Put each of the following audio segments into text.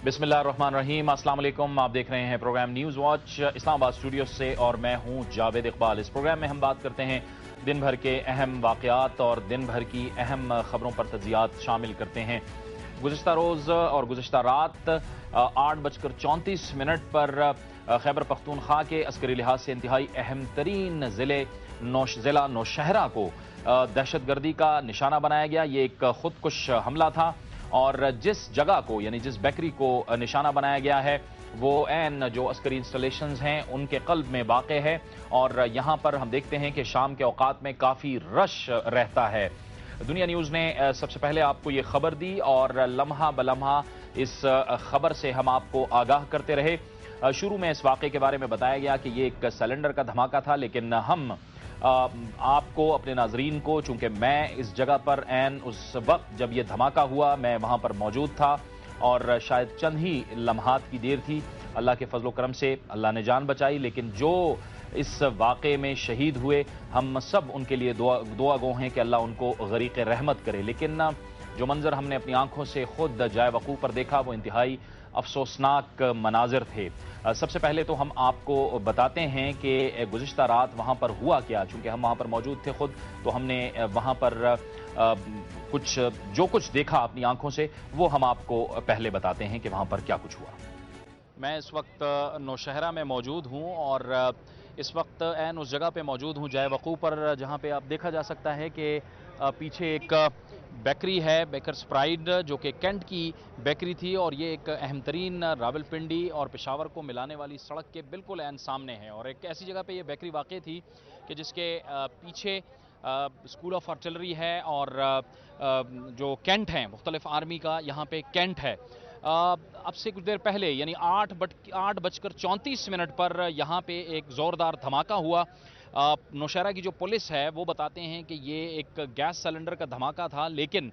बिस्मिल्लाहिर्रहमानिर्रहीम। अस्सलाम वालेकुम। आप देख रहे हैं program news watch Islamabad studio से और मैं हूं जावेद इकबाल। इस प्रोग्राम में हम बात करते हैं दिन भर के अहम वाक़यात और दिन भर की अहम खबरों पर तज्ज़ियात शामिल करते हैं। गुज़िश्ता रोज़ और गुज़िश्ता रात 8:34 पर खैबर पख्तूनख्वा के अस्करी लिहाज से इंतहाई अहम तरीन ज़िला नौशहरा को दहशतगर्दी का निशाना बनाया गया। ये एक खुदकुश हमला था और जिस जगह को यानी जिस बेकरी को निशाना बनाया गया है वो ऐन जो अस्करी इंस्टॉलेशंस हैं उनके क़ल्ब में वाक़ है और यहाँ पर हम देखते हैं कि शाम के औकात में काफ़ी रश रहता है। दुनिया न्यूज़ ने सबसे पहले आपको ये खबर दी और लम्हा बलम्हा इस खबर से हम आपको आगाह करते रहे। शुरू में इस वाक़े के बारे में बताया गया कि ये एक सिलेंडर का धमाका था, लेकिन हम आपको अपने नाजरीन को, चूंकि मैं इस जगह पर ऐन उस वक्त जब ये धमाका हुआ मैं वहां पर मौजूद था और शायद चंद ही लम्हात की देर थी। अल्लाह के फजल करम से अल्लाह ने जान बचाई, लेकिन जो इस वाक़े में शहीद हुए हम सब उनके लिए दुआ गो हैं कि अल्लाह उनको गरीक़ रहमत करे। लेकिन जो मंजर हमने अपनी आंखों से खुद जाए वक़ूफ़ पर देखा वो इंतहाई अफसोसनाक मनाजिर थे। सबसे पहले तो हम आपको बताते हैं कि गुज़िश्ता रात वहाँ पर हुआ क्या। चूँकि हम वहाँ पर मौजूद थे खुद, तो हमने वहाँ पर जो कुछ देखा अपनी आंखों से वो हम आपको पहले बताते हैं कि वहाँ पर क्या कुछ हुआ। मैं इस वक्त नौशहरा में मौजूद हूँ और इस वक्त ऐन उस जगह पे मौजूद हूँ जाए वक़ूफ़ पर जहाँ पे आप देखा जा सकता है कि पीछे एक बेकरी है, बेकर्स प्राइड, जो कि कैंट की बेकरी थी और ये एक अहम तरीन रावलपिंडी और पेशावर को मिलाने वाली सड़क के बिल्कुल ऐन सामने है और एक ऐसी जगह पे ये बेकरी वाक़ थी कि जिसके पीछे स्कूल ऑफ आर्टिलरी है और जो कैंट है मुख्तलिफ आर्मी का यहाँ पे कैंट है। अब से कुछ देर पहले यानी 8:34 पर यहाँ पे एक ज़ोरदार धमाका हुआ। नौशहरा की जो पुलिस है वो बताते हैं कि ये एक गैस सिलेंडर का धमाका था, लेकिन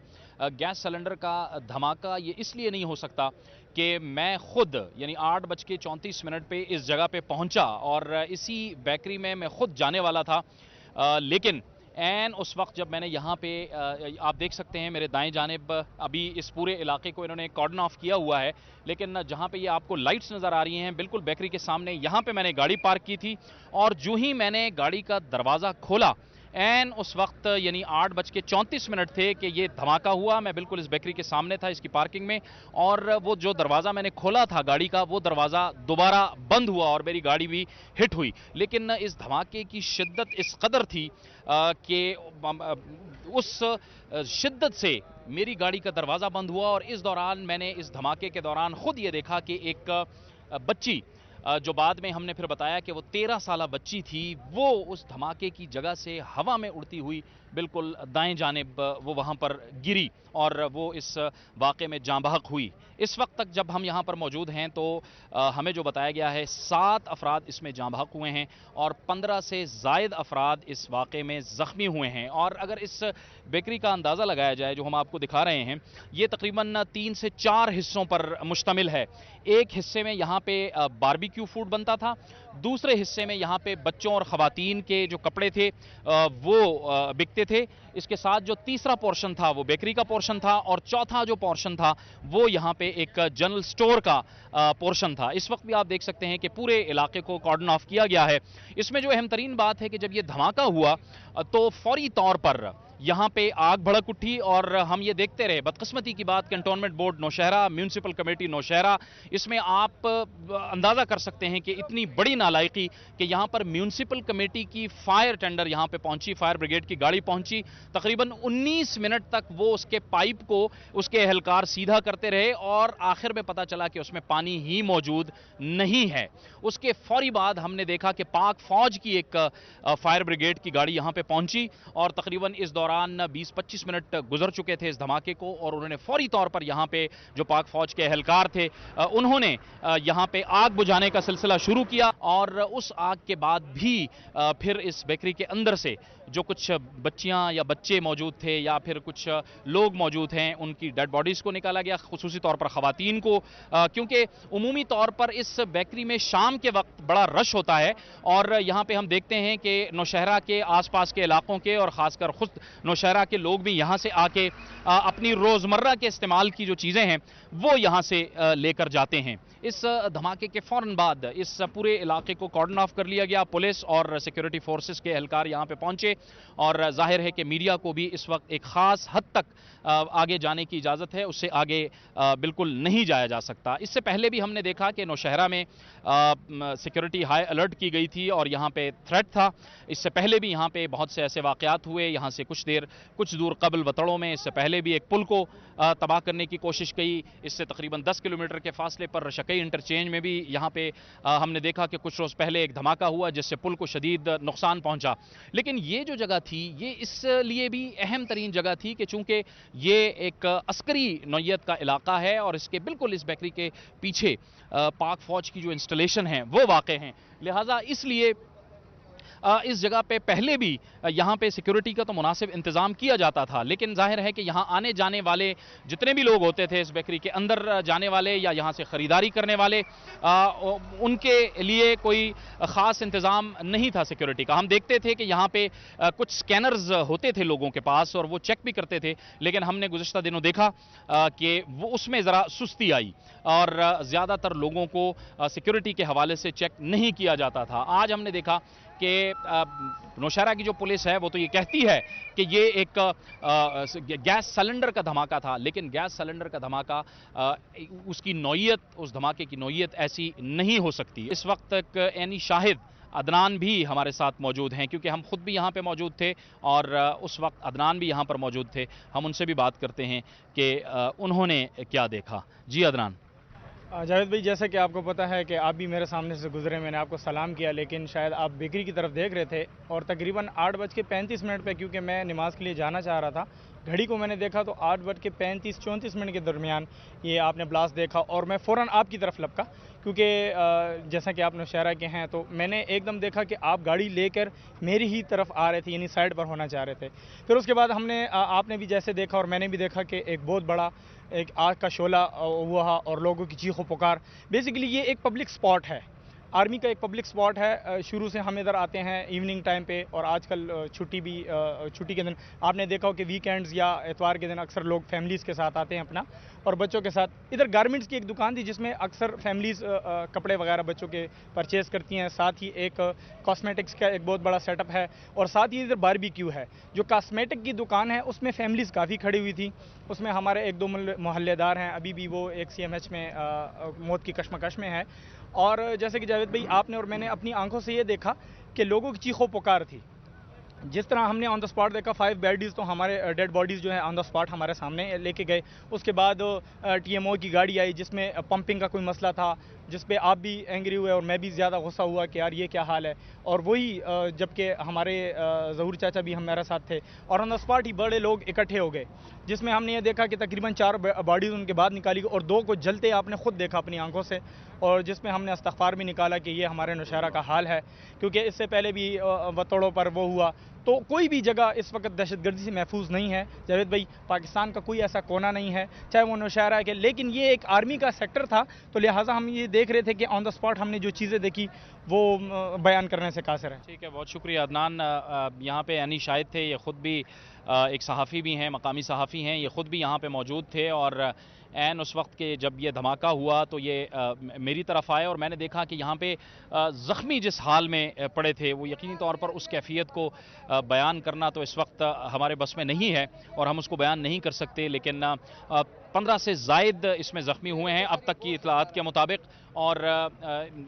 गैस सिलेंडर का धमाका ये इसलिए नहीं हो सकता कि मैं खुद यानी 8:34 पे इस जगह पे पहुंचा और इसी बेकरी में मैं खुद जाने वाला था। लेकिन एन उस वक्त जब मैंने यहाँ पे आप देख सकते हैं मेरे दाएं जानिब अभी इस पूरे इलाके को इन्होंने कॉर्डन ऑफ किया हुआ है, लेकिन जहाँ पे ये आपको लाइट्स नज़र आ रही हैं बिल्कुल बेकरी के सामने, यहाँ पे मैंने गाड़ी पार्क की थी और जो ही मैंने गाड़ी का दरवाज़ा खोला एन उस वक्त यानी 8:34 थे कि ये धमाका हुआ। मैं बिल्कुल इस बेकरी के सामने था इसकी पार्किंग में और वो जो दरवाज़ा मैंने खोला था गाड़ी का वो दरवाज़ा दोबारा बंद हुआ और मेरी गाड़ी भी हिट हुई। लेकिन इस धमाके की शिद्दत इस कदर थी कि उस शिद्दत से मेरी गाड़ी का दरवाज़ा बंद हुआ और इस दौरान मैंने इस धमाके के दौरान खुद ये देखा कि एक बच्ची, जो बाद में हमने फिर बताया कि वो 13 साला बच्ची थी, वो उस धमाके की जगह से हवा में उड़ती हुई बिल्कुल दाएं जानिब वो वहाँ पर गिरी और वो इस वाक़े में जाँ बहक हुई। इस वक्त तक जब हम यहाँ पर मौजूद हैं तो हमें जो बताया गया है 7 अफराद इसमें जाँ बहक हुए हैं और 15 से ज़ायद अफराद इस वाक़े में ज़ख्मी हुए हैं। और अगर इस बेकरी का अंदाज़ा लगाया जाए जो हम आपको दिखा रहे हैं, ये तकरीबन 3 से 4 हिस्सों पर मुश्तमिल है। एक हिस्से में यहाँ पे बारबेक्यू फूड बनता था, दूसरे हिस्से में यहाँ पे बच्चों और ख़वातीन के जो कपड़े थे वो बिकते थे। इसके साथ जो तीसरा पोर्शन था वो बेकरी का पोर्शन था और चौथा जो पोर्शन था वो यहाँ पे एक जनरल स्टोर का पोर्शन था। इस वक्त भी आप देख सकते हैं कि पूरे इलाके को कॉर्डन ऑफ किया गया है। इसमें जो अहम तरीन बात है कि जब ये धमाका हुआ तो फौरी तौर पर यहाँ पे आग भड़क उठी और हम ये देखते रहे। बदकिस्मती की बात cantonment board Nowshera, municipal committee Nowshera, इसमें आप अंदाज़ा कर सकते हैं कि इतनी बड़ी नालायकी कि यहाँ पर म्यूनसिपल कमेटी की फायर टेंडर यहाँ पे पहुंची, फायर ब्रिगेड की गाड़ी पहुंची। तकरीबन 19 मिनट तक वो उसके पाइप को उसके एहलकार सीधा करते रहे और आखिर में पता चला कि उसमें पानी ही मौजूद नहीं है। उसके फौरी बाद हमने देखा कि पाक फौज की एक फायर ब्रिगेड की गाड़ी यहाँ पे पहुंची और तकरीबन इस दौरान 20-25 मिनट गुजर चुके थे इस धमाके को और उन्होंने फौरी तौर पर यहाँ पे जो पाक फौज के एहलकार थे उन्होंने यहाँ पे आग बुझाने का सिलसिला शुरू किया और उस आग के बाद भी फिर इस बेकरी के अंदर से जो कुछ बच्चियां या बच्चे मौजूद थे या फिर कुछ लोग मौजूद हैं, उनकी डेड बॉडीज़ को निकाला गया, खुसूसी तौर पर ख़वातीन को, क्योंकि उमूमी तौर पर इस बेकरी में शाम के वक्त बड़ा रश होता है और यहाँ पे हम देखते हैं कि नौशहरा के आसपास के इलाकों के और ख़ासकर खुद नौशहरा के लोग भी यहाँ से आके अपनी रोज़मर्रा के इस्तेमाल की जो चीज़ें हैं वो यहाँ से लेकर जाते हैं। इस धमाके के फौरन बाद इस पूरे इलाके को कॉर्डन ऑफ कर लिया गया, पुलिस और सिक्योरिटी फोर्सेस के एहलकार यहाँ पे पहुंचे और जाहिर है कि मीडिया को भी इस वक्त एक खास हद तक आगे जाने की इजाज़त है, उससे आगे बिल्कुल नहीं जाया जा सकता। इससे पहले भी हमने देखा कि नौशहरा में सिक्योरिटी हाई अलर्ट की गई थी और यहाँ पे थ्रेट था। इससे पहले भी यहाँ पे बहुत से ऐसे वाक़यात हुए, यहाँ से कुछ दूर कबल वतड़ों में इससे पहले भी एक पुल को तबाह करने की कोशिश की। इससे तकरीबन 10 किलोमीटर के फासले पर रशकई इंटरचेंज में भी यहाँ पे हमने देखा कि कुछ रोज़ पहले एक धमाका हुआ जिससे पुल को शदीद नुकसान पहुंचा। लेकिन ये जो जगह थी ये इसलिए भी अहम तरीन जगह थी कि चूंकि ये एक अस्करी नौयत का इलाका है और इसके बिल्कुल इस बेकरी के पीछे पाक फौज की जो इंस्टॉलेशन है वो वाक़ हैं, लिहाजा इसलिए इस जगह पे पहले भी यहाँ पे सिक्योरिटी का तो मुनासिब इंतज़ाम किया जाता था। लेकिन जाहिर है कि यहाँ आने जाने वाले जितने भी लोग होते थे, इस बेकरी के अंदर जाने वाले या यहाँ से ख़रीदारी करने वाले, उनके लिए कोई ख़ास इंतज़ाम नहीं था सिक्योरिटी का। हम देखते थे कि यहाँ पे कुछ स्कैनर्स होते थे लोगों के पास और वो चेक भी करते थे, लेकिन हमने गुज़िश्ता दिनों देखा कि वो उसमें ज़रा सुस्ती आई और ज़्यादातर लोगों को सिक्योरिटी के हवाले से चेक नहीं किया जाता था। आज हमने देखा कि नौशहरा की जो पुलिस है वो तो ये कहती है कि ये एक गैस सिलेंडर का धमाका था, लेकिन गैस सिलेंडर का धमाका उसकी नौयत, उस धमाके की नौयत ऐसी नहीं हो सकती। इस वक्त तक यानी शाहिद अदनान भी हमारे साथ मौजूद हैं, क्योंकि हम खुद भी यहाँ पे मौजूद थे और उस वक्त अदनान भी यहाँ पर मौजूद थे। हम उनसे भी बात करते हैं कि उन्होंने क्या देखा। जी अदनान। जावेद भाई, जैसा कि आपको पता है कि आप भी मेरे सामने से गुजरे, मैंने आपको सलाम किया, लेकिन शायद आप बेकरी की तरफ देख रहे थे और तकरीबन 8:35 पे, क्योंकि मैं नमाज़ के लिए जाना चाह रहा था, घड़ी को मैंने देखा तो 8:35-34 के दरमियान ये आपने ब्लास्ट देखा और मैं फ़ौरन आपकी तरफ लपका, क्योंकि जैसा कि आप नौशहरा के हैं तो मैंने एकदम देखा कि आप गाड़ी लेकर मेरी ही तरफ आ रहे थे, यानी साइड पर होना चाह रहे थे। फिर उसके बाद आपने भी जैसे देखा और मैंने भी देखा कि एक बहुत बड़ा एक आग का शोला हुआ और लोगों की चीखों पुकार। बेसिकली ये एक पब्लिक स्पॉट है, आर्मी का एक पब्लिक स्पॉट है। शुरू से हम इधर आते हैं इवनिंग टाइम पे और आजकल छुट्टी के दिन आपने देखा हो कि वीकेंड्स या एतवार के दिन अक्सर लोग फैमिलीज़ के साथ आते हैं अपना और बच्चों के साथ। इधर गारमेंट्स की एक दुकान थी जिसमें अक्सर फैमिलीज़ कपड़े वगैरह बच्चों के परचेज़ करती हैं। साथ ही एक कॉस्मेटिक्स का एक बहुत बड़ा सेटअप है और साथ ही इधर बारबेक्यू है। जो कॉस्मेटिक की दुकान है उसमें फैमिलीज़ काफ़ी खड़ी हुई थी, उसमें हमारे एक दो मोहल्लेदार हैं, अभी भी वो एक CMH में मौत की कशमकश में है। और जैसे कि जावेद भाई, आपने और मैंने अपनी आंखों से ये देखा कि लोगों की चीखों पुकार थी। जिस तरह हमने ऑन द स्पॉट देखा 5 बॉडीज़, तो हमारे डेड बॉडीज़ जो है ऑन द स्पॉट हमारे सामने लेके गए। उसके बाद TMO की गाड़ी आई जिसमें पंपिंग का कोई मसला था, जिस पे आप भी एंग्री हुए और मैं भी ज़्यादा गुस्सा हुआ कि यार ये क्या हाल है। और वही जबकि हमारे ज़हूर चाचा भी हमारे साथ थे और ऑन द स्पॉट ही बड़े लोग इकट्ठे हो गए, जिसमें हमने ये देखा कि तकरीबन 4 बॉडीज़ उनके बाद निकाली और 2 को जलते आपने खुद देखा अपनी आंखों से, और जिसमें हमने इस्तग़फ़ार भी निकाला कि ये हमारे नौशहरा का हाल है, क्योंकि इससे पहले भी वतड़ों पर वो हुआ। तो कोई भी जगह इस वक्त दहशतगर्दी से महफूज नहीं है जावेद भाई। पाकिस्तान का कोई ऐसा कोना नहीं है, चाहे वो नौशहरा के, लेकिन ये एक आर्मी का सेक्टर था, तो लिहाजा हम ये देख रहे थे कि ऑन द स्पॉट हमने जो चीज़ें देखी वो बयान करने से कासिर है। ठीक है, बहुत शुक्रिया अदनान। यहाँ पे यानी शाहिद थे, ये ख़ुद भी एक सहाफ़ी भी हैं, मकामी सहाफ़ी हैं, ये ख़ुद भी यहाँ पे मौजूद थे और ऐन उस वक्त के जब ये धमाका हुआ तो ये मेरी तरफ आए और मैंने देखा कि यहाँ पे ज़ख्मी जिस हाल में पड़े थे वो यकीनी तौर पर उस कैफियत को बयान करना तो इस वक्त हमारे बस में नहीं है और हम उसको बयान नहीं कर सकते। लेकिन 15 से ज़ायद इसमें ज़ख्मी हुए हैं अब तक की इत्तलाआत के मुताबिक। और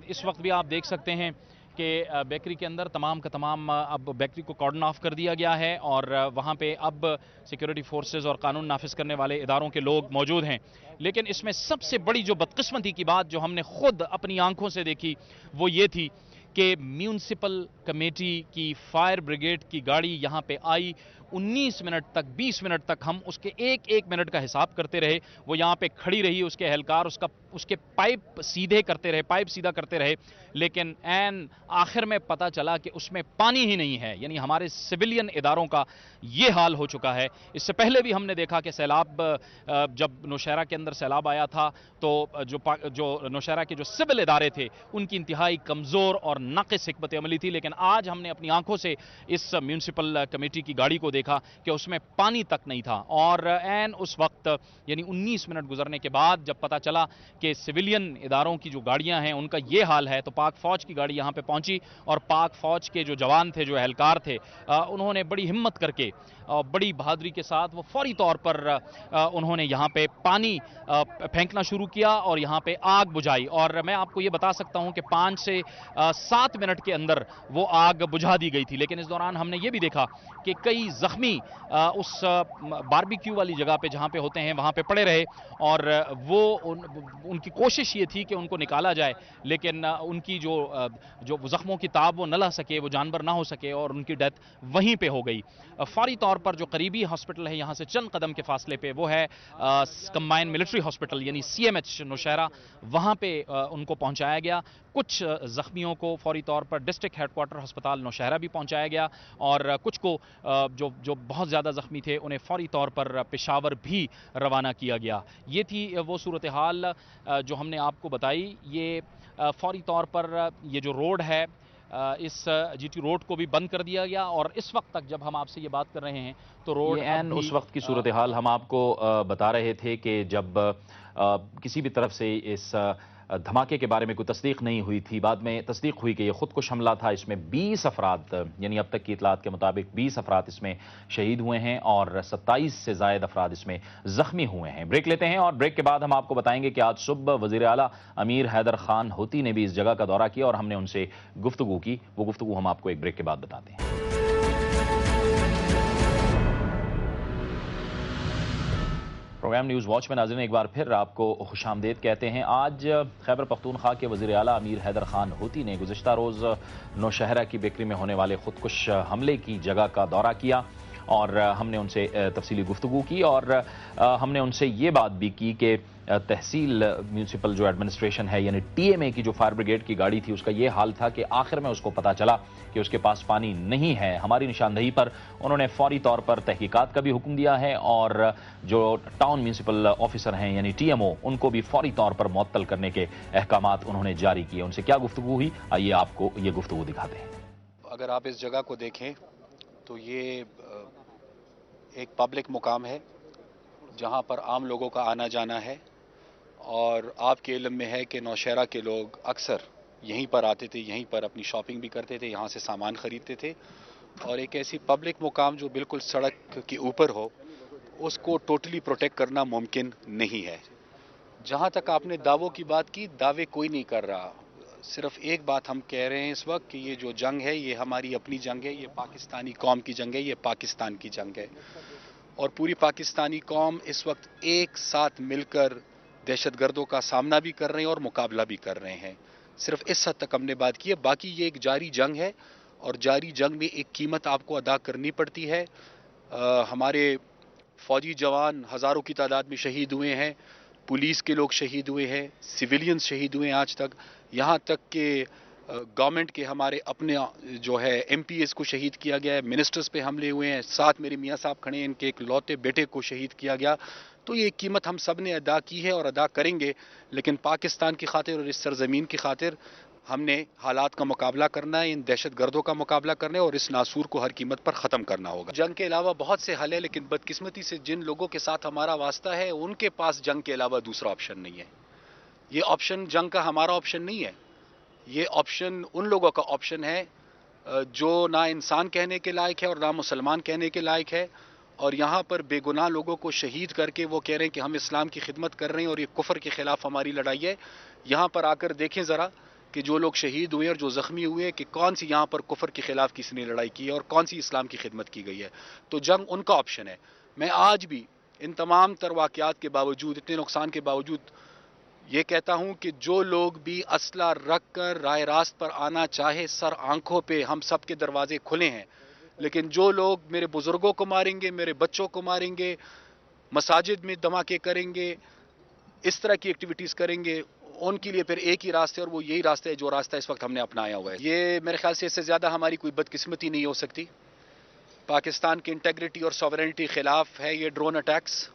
इस वक्त भी आप देख सकते हैं कि बेकरी के अंदर तमाम का तमाम अब बेकरी को कॉर्डन ऑफ कर दिया गया है और वहाँ पे अब सिक्योरिटी फोर्सेस और कानून नाफिज करने वाले इदारों के लोग मौजूद हैं। लेकिन इसमें सबसे बड़ी जो बदकिस्मती की बात जो हमने खुद अपनी आंखों से देखी वो ये थी कि म्यूनसिपल कमेटी की फायर ब्रिगेड की गाड़ी यहाँ पे आई, 19 मिनट तक, 20 मिनट तक हम उसके एक एक मिनट का हिसाब करते रहे। वो यहाँ पे खड़ी रही, उसके एहलकार उसके पाइप सीधे करते रहे, पाइप सीधा करते रहे, लेकिन एन आखिर में पता चला कि उसमें पानी ही नहीं है। यानी हमारे सिविलियन इदारों का ये हाल हो चुका है। इससे पहले भी हमने देखा कि सैलाब, जब नौशहरा के अंदर सैलाब आया था तो जो नौशहरा के जो सिविल इदारे थे उनकी इंतहाई कमज़ोर और नाक़िस हिकमत अमली थी। लेकिन आज हमने अपनी आंखों से इस म्यूनिसिपल कमेटी की गाड़ी को देखा कि उसमें पानी तक नहीं था। और एन उस वक्त यानी 19 मिनट गुजरने के बाद जब पता चला कि सिविलियन इदारों की जो गाड़ियां हैं उनका ये हाल है, तो पाक फौज की गाड़ी यहां पे पहुंची और पाक फौज के जो जवान थे, जो एहलकार थे, उन्होंने बड़ी हिम्मत करके, बड़ी बहादुरी के साथ वो फौरी तौर पर उन्होंने यहाँ पे पानी फेंकना शुरू किया और यहाँ पे आग बुझाई। और मैं आपको ये बता सकता हूँ कि 5 से 7 मिनट के अंदर वो आग बुझा दी गई थी। लेकिन इस दौरान हमने ये भी देखा कि कई जख्मी उस बारबेक्यू वाली जगह पे जहाँ पे होते हैं वहाँ पे पड़े रहे, और वो उनकी कोशिश ये थी कि उनको निकाला जाए, लेकिन उनकी जो जख्मों की ताब वो न ला सके, वो जानवर ना हो सके और उनकी डेथ वहीं पे हो गई। फौरी तौर पर जो करीबी हॉस्पिटल है यहाँ से चंद कदम के फासले पे, वो है कंबाइंड मिलिट्री हॉस्पिटल यानी CMH नौशहरा, वहाँ पे उनको पहुँचाया गया। कुछ जख्मियों को फौरी तौर पर डिस्ट्रिक्ट हेडक्वार्टर अस्पताल नौशहरा भी पहुँचाया गया, और कुछ को जो बहुत ज़्यादा जख्मी थे उन्हें फौरी तौर पर पेशावर भी रवाना किया गया। ये थी वो सूरत हाल जो हमने आपको बताई। ये फौरी तौर पर ये जो रोड है, इस GT रोड को भी बंद कर दिया गया, और इस वक्त तक जब हम आपसे ये बात कर रहे हैं तो रोड एन उस वक्त की सूरत हाल हम आपको बता रहे थे कि जब किसी भी तरफ से इस धमाके के बारे में कोई तस्दीक नहीं हुई थी। बाद में तस्दीक हुई कि यह खुदकुश हमला था। इसमें 20 अफराद, यानी अब तक की इतलात के मुताबिक 20 अफराद इसमें शहीद हुए हैं और 27 से ज़ायद अफराद इसमें जख्मी हुए हैं। ब्रेक लेते हैं और ब्रेक के बाद हम आपको बताएंगे कि आज सुबह वज़ीर आला अमीर हैदर खान होती ने भी इस जगह का दौरा किया और हमने उनसे गुफ्तगू की। वो गुफ्तगू हम आपको एक ब्रेक के बाद बताते हैं। प्रोग्राम न्यूज़ वॉच में नाज़रीन एक बार फिर आपको खुशामदीद कहते हैं। आज खैबर पख्तूनख्वा के वज़ीर आला अमीर हैदर खान होती ने गुज़िश्ता रोज़ नौशहरा की बेकरी में होने वाले खुदकुश हमले की जगह का दौरा किया और हमने उनसे तफसीली गुफ्तगू की, और हमने उनसे ये बात भी की कि तहसील म्यूनिसिपल जो एडमिनिस्ट्रेशन है यानी TMA की जो फायर ब्रिगेड की गाड़ी थी उसका ये हाल था कि आखिर में उसको पता चला कि उसके पास पानी नहीं है। हमारी निशानदही पर उन्होंने फौरी तौर पर तहकीकात का भी हुक्म दिया है और जो टाउन म्यूनिसिपल ऑफिसर हैं यानी TMO उनको भी फौरी तौर पर मुअत्तल करने के अहकामात उन्होंने जारी किए। उनसे क्या गुफ्तगू हुई, आइए आपको ये गुफ्तगू दिखाते हैं। अगर आप इस जगह को देखें तो ये एक पब्लिक मुकाम है जहां पर आम लोगों का आना जाना है, और आपके इल्म में है कि नौशहरा के लोग अक्सर यहीं पर आते थे, यहीं पर अपनी शॉपिंग भी करते थे, यहाँ से सामान ख़रीदते थे। और एक ऐसी पब्लिक मुकाम जो बिल्कुल सड़क के ऊपर हो, उसको टोटली प्रोटेक्ट करना मुमकिन नहीं है। जहाँ तक आपने दावों की बात की, दावे कोई नहीं कर रहा। सिर्फ एक बात हम कह रहे हैं इस वक्त कि ये जो जंग है ये हमारी अपनी जंग है, ये पाकिस्तानी कौम की जंग है, ये पाकिस्तान की जंग है, और पूरी पाकिस्तानी कौम इस वक्त एक साथ मिलकर दहशतगर्दों का सामना भी कर रहे हैं और मुकाबला भी कर रहे हैं। सिर्फ इस हद तक हमने बात की है, बाकी ये एक जारी जंग है और जारी जंग में एक कीमत आपको अदा करनी पड़ती है। हमारे फौजी जवान हज़ारों की तादाद में शहीद हुए हैं, पुलिस के लोग शहीद हुए हैं, सिविलियंस शहीद हुए हैं आज तक, यहाँ तक कि गवर्नमेंट के हमारे अपने जो है MPs को शहीद किया गया है, मिनिस्टर्स पे हमले हुए हैं, साथ मेरे मियाँ साहब खड़े हैं, इनके एक लौते बेटे को शहीद किया गया। तो ये कीमत हम सब ने अदा की है और अदा करेंगे, लेकिन पाकिस्तान की खातिर और इस सरजमीन की खातिर हमने हालात का मुकाबला करना है, इन दहशतगर्दों का मुकाबला करना है और इस नासूर को हर कीमत पर ख़त्म करना होगा। जंग के अलावा बहुत से हल है, लेकिन बदकिस्मती से जिन लोगों के साथ हमारा वास्ता है उनके पास जंग के अलावा दूसरा ऑप्शन नहीं है। ये ऑप्शन जंग का हमारा ऑप्शन नहीं है, ये ऑप्शन उन लोगों का ऑप्शन है जो ना इंसान कहने के लायक है और ना मुसलमान कहने के लायक है, और यहाँ पर बेगुनाह लोगों को शहीद करके वो कह रहे हैं कि हम इस्लाम की खिदमत कर रहे हैं और ये कुफर के खिलाफ हमारी लड़ाई है। यहाँ पर आकर देखें ज़रा कि जो लोग शहीद हुए और जो ज़ख्मी हुए कि कौन सी यहाँ पर कुफर के खिलाफ किसी ने लड़ाई की है और कौन सी इस्लाम की खिदमत की गई है। तो जंग उनका ऑप्शन है। मैं आज भी इन तमाम तर वाक़यात के बावजूद, इतने नुकसान के बावजूद ये कहता हूं कि जो लोग भी असला रख कर राह रास्त पर आना चाहे, सर आंखों पे हम सब के दरवाजे खुले हैं, لیکن جو لوگ میرے بزرگوں کو ماریں گے، میرے بچوں کو ماریں گے، مساجد میں دھماکے کریں گے، اس طرح کی ایکٹیویٹیز کریں گے، ان کے لیے پھر ایک ہی راستہ ہے اور وہ یہی راستہ ہے جو راستہ اس وقت ہم نے اپنایا ہوا ہے. یہ میرے خیال سے اس سے زیادہ ہماری کوئی بدقسمتی نہیں ہو سکتی. پاکستان کی انٹیگریٹی اور سوورنٹی خلاف ہے یہ ڈرون اٹیکس،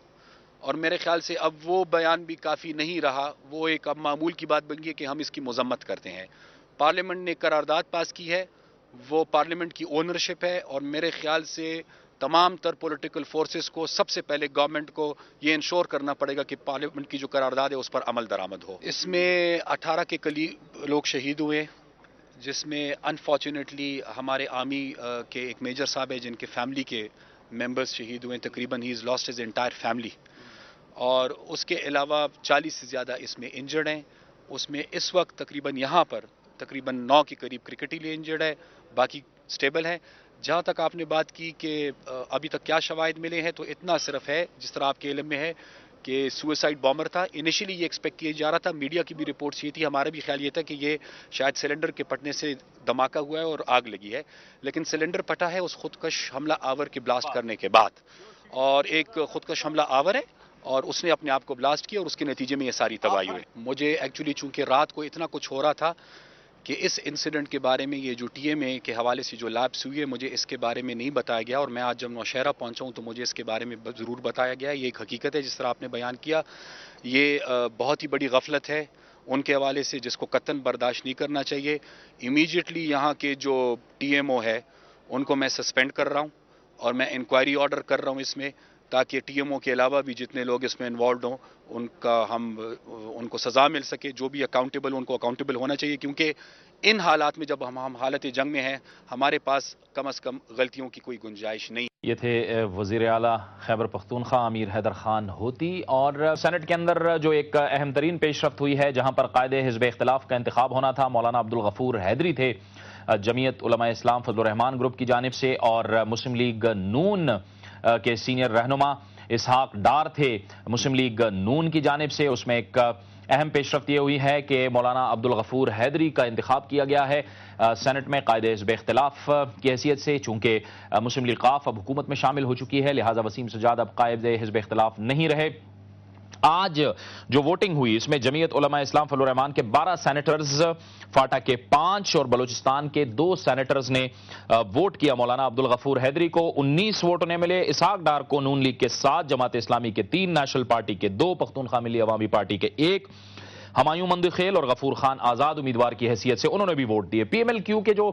اور میرے خیال سے اب وہ بیان بھی کافی نہیں رہا. وہ ایک اب معمول کی بات بن گئی کہ ہم اس کی مذمت کرتے ہیں. پارلیمنٹ نے قرارداد پاس کی ہے، وہ پارلیمنٹ کی اونرشپ ہے، اور میرے خیال سے تمام تر پولیٹیکل فورسز کو سب سے پہلے گورنمنٹ کو یہ انشور کرنا پڑے گا کہ پارلیمنٹ کی جو قرارداد ہے اس پر عمل درآمد ہو. اس میں 18 کے قریب لوگ شہید ہوئے، جس میں انفارچونیٹلی ہمارے آرمی کے ایک میجر صاحب ہیں جن کے فیملی کے ممبرز شہید ہوئے. تقریباً ہی از لاسٹ ہز انٹائر فیملی. اور اس کے علاوہ 40 سے زیادہ اس میں انجرڈ ہیں. اس میں اس وقت تقریباً یہاں پر تقریباً 9 کے قریب کرکٹلی انجرڈ ہے، باقی سٹیبل ہیں. جہاں تک آپ نے بات کی کہ ابھی تک کیا شواہد ملے ہیں، تو اتنا صرف ہے جس طرح آپ کے علم میں ہے کہ سوئسائڈ بامبر تھا. انیشلی یہ ایکسپیکٹ کیا جا رہا تھا، میڈیا کی بھی رپورٹس یہ تھی، ہمارا بھی خیال یہ تھا کہ یہ شاید سلنڈر کے پھٹنے سے دھماکہ ہوا ہے اور آگ لگی ہے، لیکن سلنڈر پھٹا ہے اس خودکش حملہ آور کے بلاسٹ کرنے کے بعد، اور ایک خودکش حملہ آور ہے اور اس نے اپنے آپ کو بلاسٹ کیا اور اس کے نتیجے میں یہ ساری تباہی ہوئی. مجھے ایکچولی چونکہ رات کو اتنا کچھ ہو رہا تھا کہ اس انسیڈنٹ کے بارے میں، یہ جو ٹی ایم اے کے حوالے سے جو لیبس ہوئی ہے، مجھے اس کے بارے میں نہیں بتایا گیا، اور میں آج جب نوشہرہ پہنچا ہوں تو مجھے اس کے بارے میں ضرور بتایا گیا. یہ ایک حقیقت ہے جس طرح آپ نے بیان کیا، یہ بہت ہی بڑی غفلت ہے ان کے حوالے سے جس کو قطعاً برداشت نہیں کرنا چاہیے. امیڈیٹلی یہاں کے جو ٹی ایم او ہے ان کو میں سسپینڈ کر رہا ہوں اور میں انکوائری آرڈر کر رہا ہوں اس میں، تاکہ ٹی ایم او کے علاوہ بھی جتنے لوگ اس میں انوالوڈ ہوں ان کو سزا مل سکے. جو بھی اکاؤنٹیبل ان کو اکاؤنٹیبل ہونا چاہیے، کیونکہ ان حالات میں جب ہم حالت جنگ میں ہیں، ہمارے پاس کم از کم غلطیوں کی کوئی گنجائش نہیں. یہ تھے وزیر اعلیٰ خیبر پختونخوا امیر حیدر خان ہوتی. اور سینٹ کے اندر جو ایک اہم ترین پیش رفت ہوئی ہے، جہاں پر قائد حزب اختلاف کا انتخاب ہونا تھا، مولانا عبدالغفور حیدری تھے. جمعیت علماء اسلام فضل الرحمان گروپ کی جانب سے اور مسلم لیگ نون کے سینئر رہنما اسحاق ڈار تھے مسلم لیگ نون کی جانب سے. اس میں ایک اہم پیش رفت یہ ہوئی ہے کہ مولانا عبدالغفور حیدری کا انتخاب کیا گیا ہے سینٹ میں قائد حزب اختلاف کی حیثیت سے. چونکہ مسلم لیگ قاف اب حکومت میں شامل ہو چکی ہے، لہٰذا وسیم سجاد اب قائد حزب اختلاف نہیں رہے. آج جو ووٹنگ ہوئی اس میں جمعیت علماء اسلام فضل الرحمان کے 12 سینیٹرز، فاٹا کے 5 اور بلوچستان کے 2 سینیٹرز نے ووٹ کیا مولانا عبدالغفور حیدری کو. 19 ووٹ انہیں ملے. اسحاق ڈار کو نون لیگ کے 7، جماعت اسلامی کے 3، نیشنل پارٹی کے 2، پختونخوا ملی عوامی پارٹی کے 1، ہمایوں مندخیل اور غفور خان آزاد امیدوار کی حیثیت سے انہوں نے بھی ووٹ دیے. پی ایم ایل کیو کے جو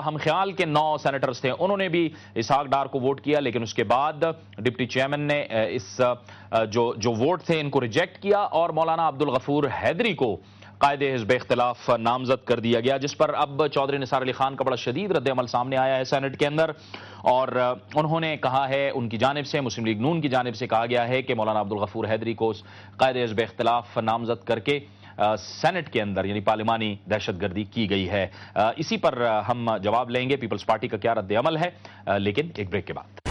ہم خیال کے 9 سینیٹرز تھے انہوں نے بھی اسحاق ڈار کو ووٹ کیا، لیکن اس کے بعد ڈپٹی چیئرمین نے اس جو ووٹ تھے ان کو ریجیکٹ کیا اور مولانا عبدالغفور حیدری کو قائد حزب اختلاف نامزد کر دیا گیا، جس پر اب چودھری نثار علی خان کا بڑا شدید رد عمل سامنے آیا ہے سینٹ کے اندر. اور انہوں نے کہا ہے، ان کی جانب سے مسلم لیگ نون کی جانب سے کہا گیا ہے کہ مولانا عبدالغفور حیدری کو قائد حزب اختلاف نامزد کر کے سینٹ کے اندر یعنی پارلیمانی دہشت گردی کی گئی ہے. اسی پر ہم جواب لیں گے پیپلز پارٹی کا کیا رد عمل ہے، لیکن ایک بریک کے بعد.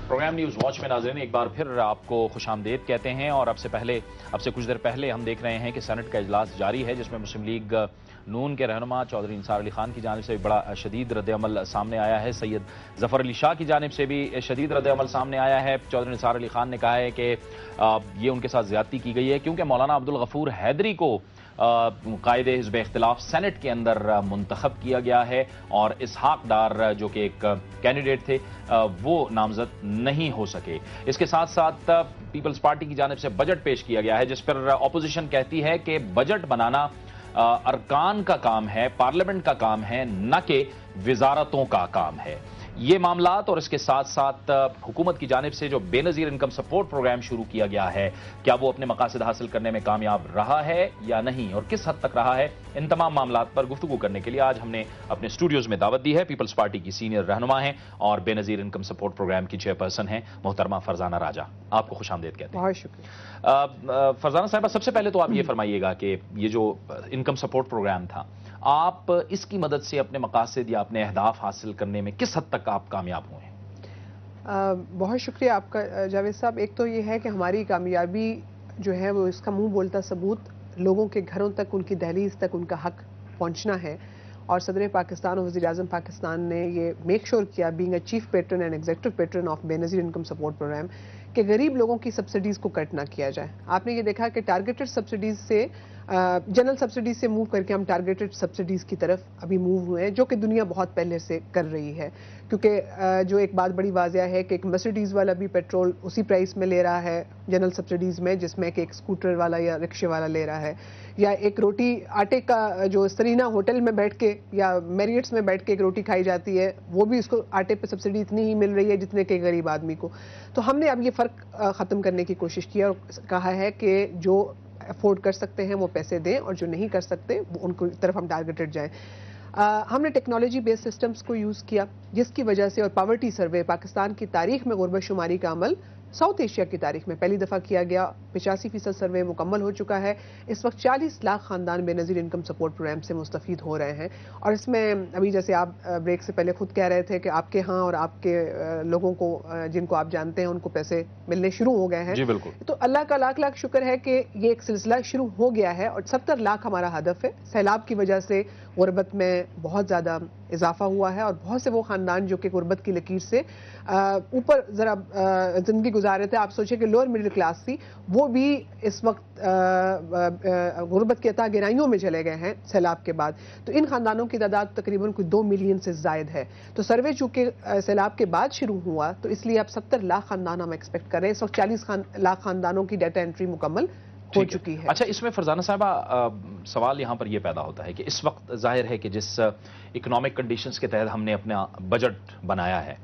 پروگرام نیوز واچ میں ناظرین ایک بار پھر آپ کو خوش آمدید کہتے ہیں. اور اب سے کچھ دیر پہلے ہم دیکھ رہے ہیں کہ سینٹ کا اجلاس جاری ہے، جس میں مسلم لیگ نون کے رہنما چودھری نثار علی خان کی جانب سے بڑا شدید رد عمل سامنے آیا ہے. سید ظفر علی شاہ کی جانب سے بھی شدید رد عمل سامنے آیا ہے. چودھری نثار علی خان نے کہا ہے کہ یہ ان کے ساتھ زیادتی کی گئی ہے، کیونکہ مولانا عبدالغفور حیدری کو قائد حزب اختلاف سینٹ کے اندر منتخب کیا گیا ہے اور اسحاق ڈار جو کہ ایک کینڈیڈیٹ تھے وہ نامزد نہیں ہو سکے. اس کے ساتھ ساتھ پیپلز پارٹی کی جانب سے بجٹ پیش کیا گیا ہے، جس پر اپوزیشن کہتی ہے کہ بجٹ بنانا ارکان کا کام ہے، پارلیمنٹ کا کام ہے، نہ کہ وزارتوں کا کام ہے. یہ معاملات اور اس کے ساتھ ساتھ حکومت کی جانب سے جو بے نظیر انکم سپورٹ پروگرام شروع کیا گیا ہے، کیا وہ اپنے مقاصد حاصل کرنے میں کامیاب رہا ہے یا نہیں، اور کس حد تک رہا ہے، ان تمام معاملات پر گفتگو کرنے کے لیے آج ہم نے اپنے اسٹوڈیوز میں دعوت دی ہے. پیپلز پارٹی کی سینئر رہنما ہیں اور بے نظیر انکم سپورٹ پروگرام کی چیئرپرسن ہیں محترمہ فرزانہ راجہ. آپ کو خوش آمدید کہتے ہیں. بہت شکریہ. فرزانہ صاحبہ، سب سے پہلے تو آپ یہ فرمائیے گا کہ یہ جو انکم سپورٹ پروگرام تھا، آپ اس کی مدد سے اپنے مقاصد یا اپنے اہداف حاصل کرنے میں کس حد تک آپ کامیاب ہوئے ہیں؟ بہت شکریہ آپ کا جاوید صاحب. ایک تو یہ ہے کہ ہماری کامیابی جو ہے وہ اس کا منہ بولتا ثبوت لوگوں کے گھروں تک، ان کی دہلیز تک ان کا حق پہنچنا ہے. اور صدر پاکستان اور وزیر اعظم پاکستان نے یہ میک شور کیا being a chief pattern and executive pattern of بے نظیر انکم سپورٹ پروگرام کہ غریب لوگوں کی سبسڈیز کو کٹ نہ کیا جائے. آپ نے یہ دیکھا کہ ٹارگیٹڈ سبسڈیز سے جنرل سبسڈیز سے موو کر کے ہم ٹارگیٹڈ سبسڈیز کی طرف ابھی موو ہوئے ہیں, جو کہ دنیا بہت پہلے سے کر رہی ہے. کیونکہ جو ایک بات بڑی واضح ہے کہ ایک مرسیڈیز والا بھی پیٹرول اسی پرائس میں لے رہا ہے جنرل سبسڈیز میں جس میں کہ ایک اسکوٹر والا یا رکشے والا لے رہا ہے, یا ایک روٹی آٹے کا جو سرینا ہوٹل میں بیٹھ کے یا میریٹس میں بیٹھ کے ایک روٹی کھائی جاتی ہے وہ بھی اس کو آٹے پہ سبسڈی اتنی ہی مل رہی ہے جتنے کہ غریب آدمی کو. تو ہم نے اب یہ فرق ختم کرنے کی کوشش کی اور کہا ہے کہ جو افورڈ کر سکتے ہیں وہ پیسے دیں اور جو نہیں کر سکتے ان کی طرف ہم ٹارگیٹڈ جائیں. ہم نے ٹیکنالوجی بیس سسٹمز کو یوز کیا جس کی وجہ سے, اور پاورٹی سروے پاکستان کی تاریخ میں غربت شماری کا عمل ساؤتھ ایشیا کی تاریخ میں پہلی دفعہ کیا گیا. 85% سروے مکمل ہو چکا ہے. اس وقت 40 لاکھ خاندان بے نظیر انکم سپورٹ پروگرام سے مستفید ہو رہے ہیں. اور اس میں ابھی جیسے آپ بریک سے پہلے خود کہہ رہے تھے کہ آپ کے ہاں اور آپ کے لوگوں کو جن کو آپ جانتے ہیں ان کو پیسے ملنے شروع ہو گئے ہیں. جی بالکل. تو اللہ کا لاکھ لاکھ شکر ہے کہ یہ ایک سلسلہ شروع ہو گیا ہے اور 70 لاکھ ہمارا ہدف ہے. سیلاب کی وجہ سے غربت میں بہت زیادہ اضافہ ہوا ہے اور بہت سے وہ خاندان جو کہ غربت کی لکیر سے اوپر ذرا زندگی گزار رہے تھے, آپ سوچیں کہ لوور مڈل کلاس تھی, وہ بھی اس وقت غربت کی عطا گرائیوں میں چلے گئے ہیں سیلاب کے بعد. تو ان خاندانوں کی تعداد تقریباً کوئی 2 ملین سے زائد ہے. تو سروے چونکہ سیلاب کے بعد شروع ہوا تو اس لیے اب 70 لاکھ خاندان ہم ایکسپیکٹ کر رہے ہیں. اس وقت 40 لاکھ خاندانوں کی ڈیٹا انٹری مکمل ہو چکی ہے. اچھا, اس میں فرزانہ صاحبہ سوال یہاں پر یہ پیدا ہوتا ہے کہ اس وقت ظاہر ہے کہ جس اکنامک کنڈیشنز کے تحت ہم نے اپنا بجٹ بنایا ہے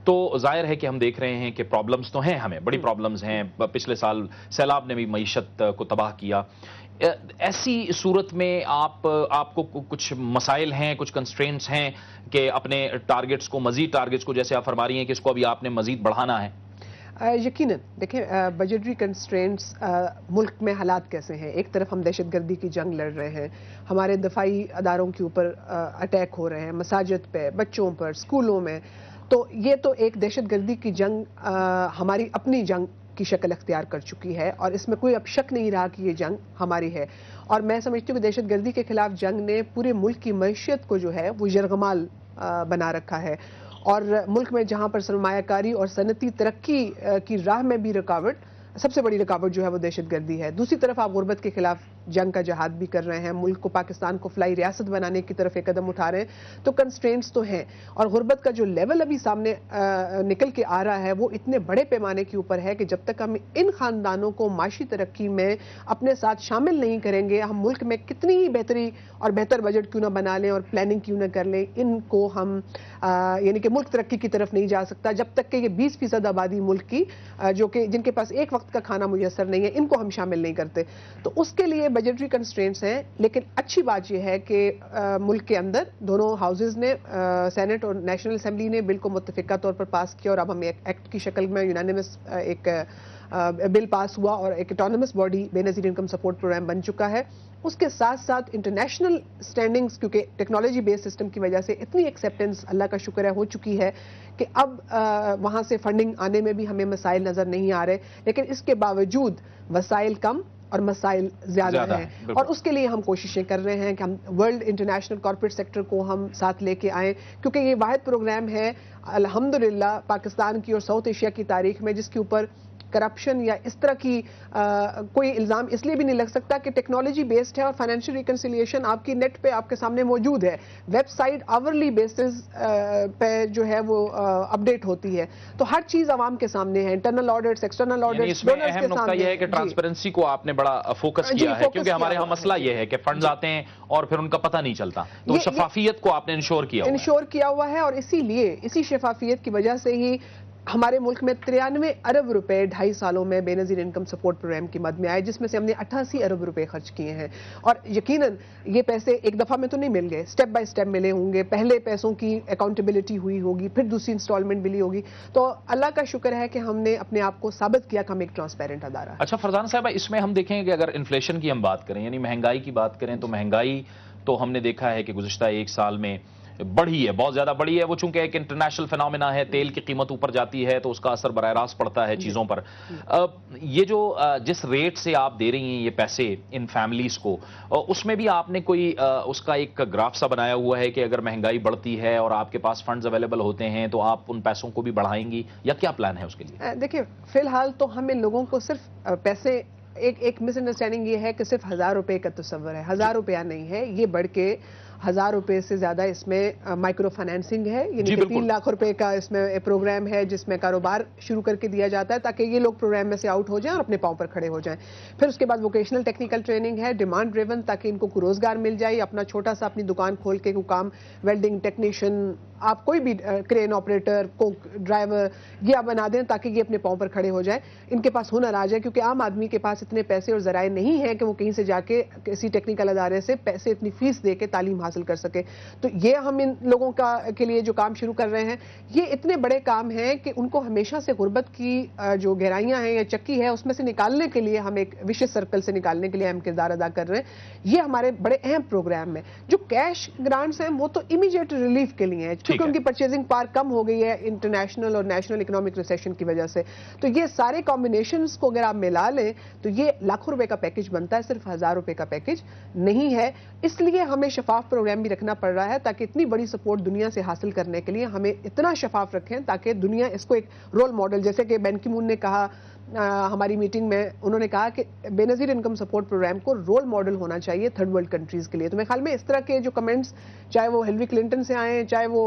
تو ظاہر ہے کہ ہم دیکھ رہے ہیں کہ پرابلمز تو ہیں, ہمیں بڑی پرابلمز ہیں. پچھلے سال سیلاب نے بھی معیشت کو تباہ کیا. ایسی صورت میں آپ کو کچھ مسائل ہیں, کچھ کنسٹرینٹس ہیں کہ اپنے ٹارگٹس کو, مزید ٹارگٹس کو, جیسے آپ فرما رہی ہیں کہ اس کو ابھی آپ نے مزید بڑھانا ہے؟ یقیناً دیکھیں بجٹری کنسٹرینٹس ملک میں حالات کیسے ہیں. ایک طرف ہم دہشت گردی کی جنگ لڑ رہے ہیں, ہمارے دفاعی اداروں کے اوپر اٹیک ہو رہے ہیں, مساجد پہ, بچوں پر, اسکولوں میں. تو یہ تو ایک دہشت گردی کی جنگ ہماری اپنی جنگ کی شکل اختیار کر چکی ہے اور اس میں کوئی اب شک نہیں رہا کہ یہ جنگ ہماری ہے. اور میں سمجھتی ہوں کہ دہشت گردی کے خلاف جنگ نے پورے ملک کی معیشت کو جو ہے وہ یرغمال بنا رکھا ہے. اور ملک میں جہاں پر سرمایہ کاری اور صنعتی ترقی کی راہ میں بھی رکاوٹ, سب سے بڑی رکاوٹ جو ہے وہ دہشت گردی ہے. دوسری طرف آپ غربت کے خلاف جنگ کا جہاد بھی کر رہے ہیں, ملک کو, پاکستان کو فلائی ریاست بنانے کی طرف ایک قدم اٹھا رہے ہیں. تو کنسٹرینٹس تو ہیں اور غربت کا جو لیول ابھی سامنے نکل کے آ رہا ہے وہ اتنے بڑے پیمانے کے اوپر ہے کہ جب تک ہم ان خاندانوں کو معاشی ترقی میں اپنے ساتھ شامل نہیں کریں گے, ہم ملک میں کتنی ہی بہتری اور بہتر بجٹ کیوں نہ بنا لیں اور پلاننگ کیوں نہ کر لیں, ان کو ہم یعنی کہ ملک ترقی کی طرف نہیں جا سکتا جب تک کہ یہ 20% آبادی ملک کی جو کہ جن کے پاس ایک وقت کا کھانا میسر نہیں ہے, ان کو ہم شامل نہیں کرتے. تو اس کے لیے بجٹری کنسٹرینٹس ہیں. لیکن اچھی بات یہ ہے کہ ملک کے اندر دونوں ہاؤسز نے, سینٹ اور نیشنل اسمبلی نے بل کو متفقہ طور پر پاس کیا اور اب ہم ایکٹ کی شکل میں یونانیمس ایک بل پاس ہوا اور ایک اٹانومس باڈی بے نظیر انکم سپورٹ پروگرام بن چکا ہے. اس کے ساتھ ساتھ انٹرنیشنل سٹینڈنگز کیونکہ ٹیکنالوجی بیس سسٹم کی وجہ سے اتنی ایکسیپٹنس اللہ کا شکر ہے ہو چکی ہے کہ اب وہاں سے فنڈنگ آنے میں بھی ہمیں مسائل نظر نہیں آ رہے. لیکن اس کے باوجود وسائل کم اور مسائل زیادہ ہیں اور اس کے لیے ہم کوششیں کر رہے ہیں کہ ہم ورلڈ انٹرنیشنل کارپوریٹ سیکٹر کو ہم ساتھ لے کے آئیں, کیونکہ یہ واحد پروگرام ہے الحمدللہ پاکستان کی اور ساؤتھ ایشیا کی تاریخ میں جس کے اوپر کرپشن یا اس طرح کی کوئی الزام اس لیے بھی نہیں لگ سکتا کہ ٹیکنالوجی بیسڈ ہے اور فائنینشیل ریکنسیلیشن آپ کی نیٹ پہ آپ کے سامنے موجود ہے. ویب سائٹ آورلی بیسز پہ جو ہے وہ اپڈیٹ ہوتی ہے, تو ہر چیز عوام کے سامنے ہے, انٹرنل آڈٹس, ایکسٹرنل آڈٹس. اس میں اہم نقطہ یہ ہے کہ ٹرانسپیرنسی کو آپ نے بڑا فوکس کیا ہے, کیونکہ ہمارے ہاں مسئلہ یہ ہے کہ فنڈز آتے ہیں اور پھر ان کا پتہ نہیں چلتا, تو شفافیت کو آپ نے انشور کیا ہوا ہے. اور اسی لیے اسی شفافیت کی وجہ سے ہی ہمارے ملک میں 93 ارب روپے 2.5 سالوں میں بے نظیر انکم سپورٹ پروگرام کی مد میں آئے, جس میں سے ہم نے 88 ارب روپے خرچ کیے ہیں. اور یقیناً یہ پیسے ایک دفعہ میں تو نہیں مل گئے, سٹیپ بائی سٹیپ ملے ہوں گے. پہلے پیسوں کی اکاؤنٹیبلٹی ہوئی ہوگی, پھر دوسری انسٹالمنٹ ملی ہوگی. تو اللہ کا شکر ہے کہ ہم نے اپنے آپ کو ثابت کیا کہ ہم ایک ٹرانسپیرنٹ ادارہ. اچھا فرزانہ صاحبہ, اس میں ہم دیکھیں کہ اگر انفلیشن کی ہم بات کریں, یعنی مہنگائی کی بات کریں, تو مہنگائی تو ہم نے دیکھا ہے کہ گزشتہ ایک سال میں बढ़ी है, बहुत ज्यादा बढ़ी है। वो चूंकि एक इंटरनेशनल फिनोमेना है, तेल की कीमत ऊपर जाती है तो उसका असर बराह रास्त पड़ता है चीजों पर। ये जो जिस रेट से आप दे रही हैं ये पैसे इन फैमिलीज को, उसमें भी आपने कोई उसका एक ग्राफ सा बनाया हुआ है कि अगर महंगाई बढ़ती है और आपके पास फंड्स अवेलेबल होते हैं तो आप उन पैसों को भी बढ़ाएंगी, या क्या प्लान है उसके लिए? देखिए, फिलहाल तो हम इन लोगों को सिर्फ पैसे, एक मिसअंडरस्टैंडिंग ये है कि सिर्फ 1000 रुपए का तस्वर है। 1000 रुपया नहीं है, ये बढ़ के 1000 रुपए से ज्यादा इसमें माइक्रो फाइनेंसिंग है, यानी कि 3 लाख रुपए का इसमें प्रोग्राम है जिसमें कारोबार शुरू करके दिया जाता है ताकि ये लोग प्रोग्राम में से आउट हो जाएं और अपने पांव पर खड़े हो जाएं। फिर उसके बाद वोकेशनल टेक्निकल ट्रेनिंग है, डिमांड ड्रिवन, ताकि इनको रोजगार मिल जाए, अपना छोटा सा अपनी दुकान खोल के कोई काम, वेल्डिंग टेक्नीशियन, आप कोई भी क्रेन ऑपरेटर, कुक, ड्राइवर, ये आप बना दें ताकि ये अपने पांव पर खड़े हो जाए, इनके पास हुनर आ जाए। क्योंकि आम आदमी के पास इतने पैसे और जराए नहीं है कि वो कहीं से जाके किसी टेक्निकल अदारे से पैसे, इतनी फीस दे के तालीम हासिल कर सके। तो ये हम इन लोगों के लिए जो काम शुरू कर रहे हैं, ये इतने बड़े काम हैं कि उनको हमेशा से गुर्बत की जो गहराइयां हैं या चक्की है उसमें से निकालने के लिए, हम एक विशेष सर्कल से निकालने के लिए अहम किरदार अदा कर रहे हैं। ये हमारे बड़े अहम प्रोग्राम में जो कैश ग्रांट्स हैं वो तो इमीडिएट रिलीफ के लिए है, क्योंकि उनकी परचेजिंग पावर कम हो गई है इंटरनेशनल और नेशनल इकोनॉमिक रिसेशन की वजह से। तो ये सारे कॉम्बिनेशंस को अगर आप मिला लें तो ये लाखों रुपए का पैकेज बनता है, सिर्फ 1000 रुपए का पैकेज नहीं है। इसलिए हमें शफाफ प्रोग्राम भी रखना पड़ रहा है ताकि इतनी बड़ी सपोर्ट दुनिया से हासिल करने के लिए हमें इतना शफाफ रखें ताकि दुनिया इसको एक रोल मॉडल, जैसे कि बैन की मून ने कहा हमारी मीटिंग में, उन्होंने कहा कि बेनजीर इनकम सपोर्ट प्रोग्राम को रोल मॉडल होना चाहिए थर्ड वर्ल्ड कंट्रीज के लिए। तो मेरे ख्याल में इस तरह के जो कमेंट्स, चाहे वो हिलरी क्लिंटन से आए, चाहे वो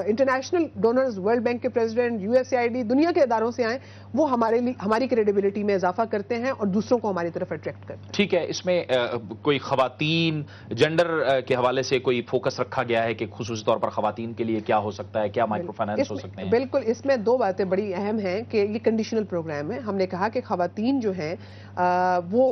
इंटरनेशनल डोनर्स, वर्ल्ड बैंक के प्रेसिडेंट, यूएसएआईडी, दुनिया के इदारों से आए, वो हमारे लिए, हमारी क्रेडिबिलिटी में इजाफा करते हैं और दूसरों को हमारी तरफ अट्रैक्ट करते हैं। ठीक है, इसमें कोई खवातीन, जेंडर के हवाले से कोई फोकस रखा गया है कि खुसूसी तौर पर खवातीन के लिए क्या हो सकता है, क्या माइक्रो फाइनेंस हो सकते हैं? बिल्कुल, इसमें दो बातें बड़ी अहम हैं कि ये कंडीशनल प्रोग्राम है। हमने कहा कि खवातीन जो हैं वो